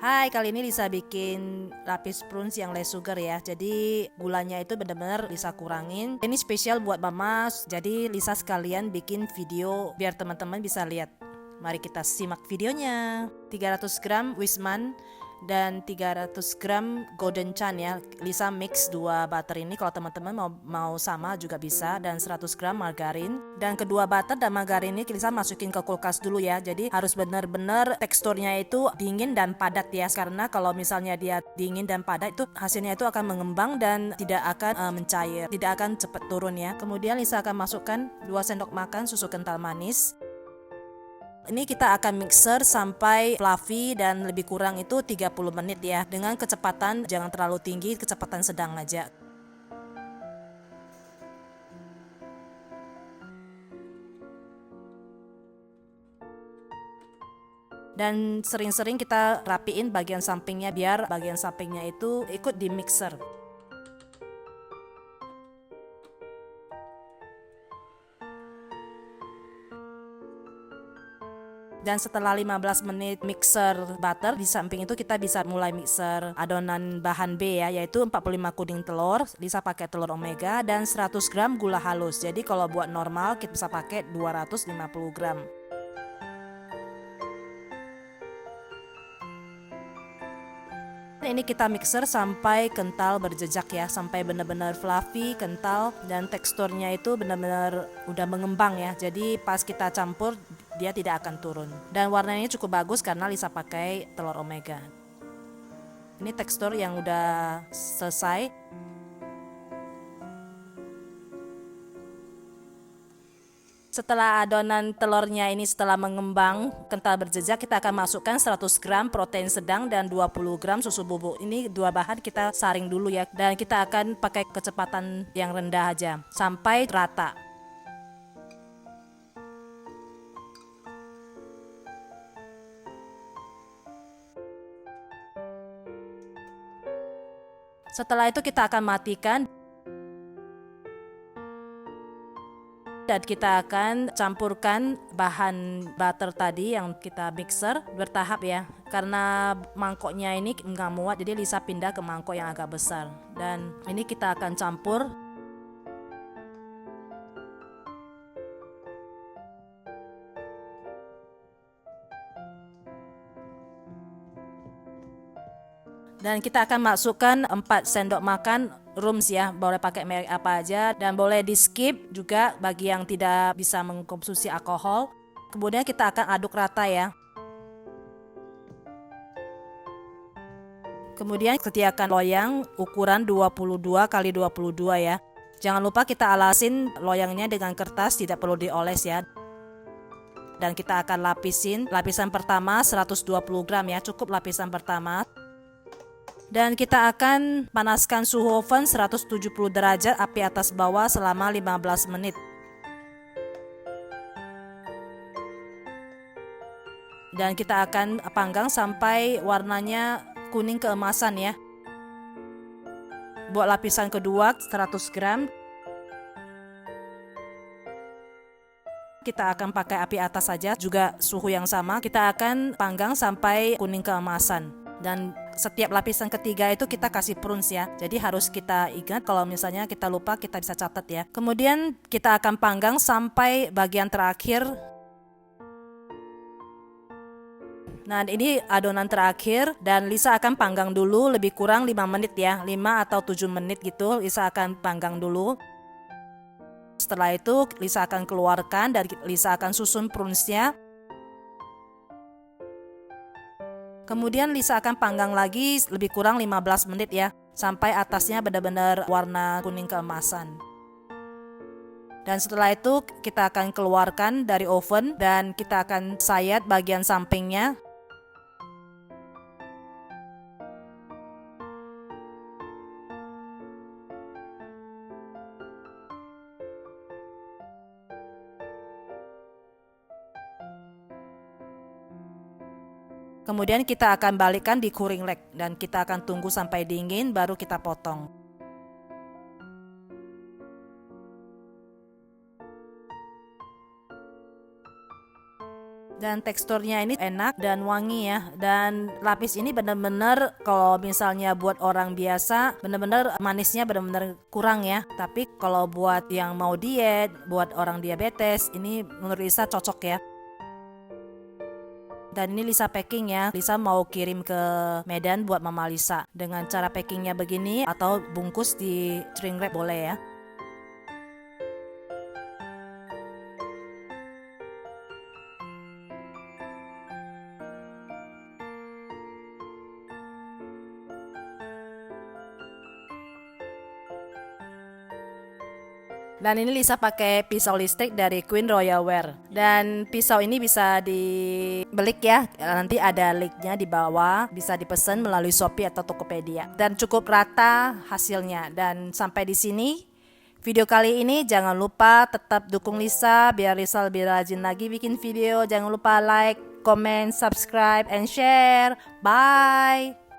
Hai, kali ini Lisa bikin lapis prunes yang less sugar ya. Jadi gulanya itu bener-bener Lisa kurangin. Ini spesial buat mama, jadi Lisa sekalian bikin video biar teman-teman bisa lihat. Mari kita simak videonya. 300 gram Wisman dan 300 gram Golden Chan ya. Lisa mix dua butter ini, kalau teman-teman mau sama juga bisa, dan 100 gram margarin. Dan kedua butter dan margarin ini Lisa masukin ke kulkas dulu ya. Jadi harus benar-benar teksturnya itu dingin dan padat ya, karena kalau misalnya dia dingin dan padat itu hasilnya itu akan mengembang dan tidak akan mencair, tidak akan cepat turun ya. Kemudian Lisa akan masukkan 2 sendok makan susu kental manis. Ini kita akan mixer sampai fluffy dan lebih kurang itu 30 menit ya. Dengan kecepatan jangan terlalu tinggi, kecepatan sedang aja. Dan sering-sering kita rapiin bagian sampingnya biar bagian sampingnya itu ikut di mixer. Dan setelah 15 menit mixer butter, di samping itu kita bisa mulai mixer adonan bahan B ya, yaitu 45 kuning telur, bisa pakai telur omega, dan 100 gram gula halus. Jadi kalau buat normal kita bisa pakai 250 gram. Ini kita mixer sampai kental berjejak ya, sampai benar-benar fluffy, kental, dan teksturnya itu benar-benar udah mengembang ya. Jadi pas kita campur dia tidak akan turun. Dan warnanya cukup bagus karena Lisa pakai telur omega. Ini tekstur yang udah selesai. Setelah adonan telurnya ini setelah mengembang kental berjejak, kita akan masukkan 100 gram protein sedang dan 20 gram susu bubuk. Ini dua bahan kita saring dulu ya, dan kita akan pakai kecepatan yang rendah aja sampai rata. Setelah itu kita akan matikan. Dan kita akan campurkan bahan butter tadi yang kita mixer bertahap ya. Karena mangkoknya ini nggak muat, jadi Lisa pindah ke mangkok yang agak besar. Dan ini kita akan campur. Dan kita akan masukkan 4 sendok makan rums ya, boleh pakai merek apa aja, dan boleh di skip juga bagi yang tidak bisa mengkonsumsi alkohol. Kemudian kita akan aduk rata ya. Kemudian sediakan loyang ukuran 22 x 22 ya. Jangan lupa kita alasin loyangnya dengan kertas, tidak perlu dioles ya. Dan kita akan lapisan pertama 120 gram ya, cukup lapisan pertama. Dan kita akan panaskan suhu oven 170 derajat api atas bawah selama 15 menit. Dan kita akan panggang sampai warnanya kuning keemasan ya. Buat lapisan kedua 100 gram. Kita akan pakai api atas saja, juga suhu yang sama. Kita akan panggang sampai kuning keemasan. Dan setiap lapisan ketiga itu kita kasih prunes ya. Jadi harus kita ingat, kalau misalnya kita lupa kita bisa catat ya. Kemudian kita akan panggang sampai bagian terakhir. Nah, ini adonan terakhir dan Lisa akan panggang dulu lebih kurang 5 menit ya. 5 atau 7 menit gitu Lisa akan panggang dulu. Setelah itu Lisa akan keluarkan dan Lisa akan susun prunesnya. Kemudian Lisa akan panggang lagi lebih kurang 15 menit ya, sampai atasnya benar-benar warna kuning keemasan. Dan setelah itu kita akan keluarkan dari oven dan kita akan sayat bagian sampingnya. Kemudian kita akan balikkan di cooling rack dan kita akan tunggu sampai dingin baru kita potong. Dan teksturnya ini enak dan wangi ya. Dan lapis ini bener-bener kalau misalnya buat orang biasa bener-bener manisnya bener-bener kurang ya. Tapi kalau buat yang mau diet, buat orang diabetes, ini menurut Lisa cocok ya. Dan ini Lisa packing ya. Lisa mau kirim ke Medan buat Mama Lisa. Dengan cara packingnya begini atau bungkus di shrink wrap boleh ya. Dan ini Lisa pakai pisau listrik dari Queen Royal Wear. Dan pisau ini bisa dibelik ya. Nanti ada linknya di bawah. Bisa dipesan melalui Shopee atau Tokopedia. Dan cukup rata hasilnya. Dan sampai di sini video kali ini. Jangan lupa tetap dukung Lisa biar Lisa lebih rajin lagi bikin video. Jangan lupa like, comment, subscribe, and share. Bye.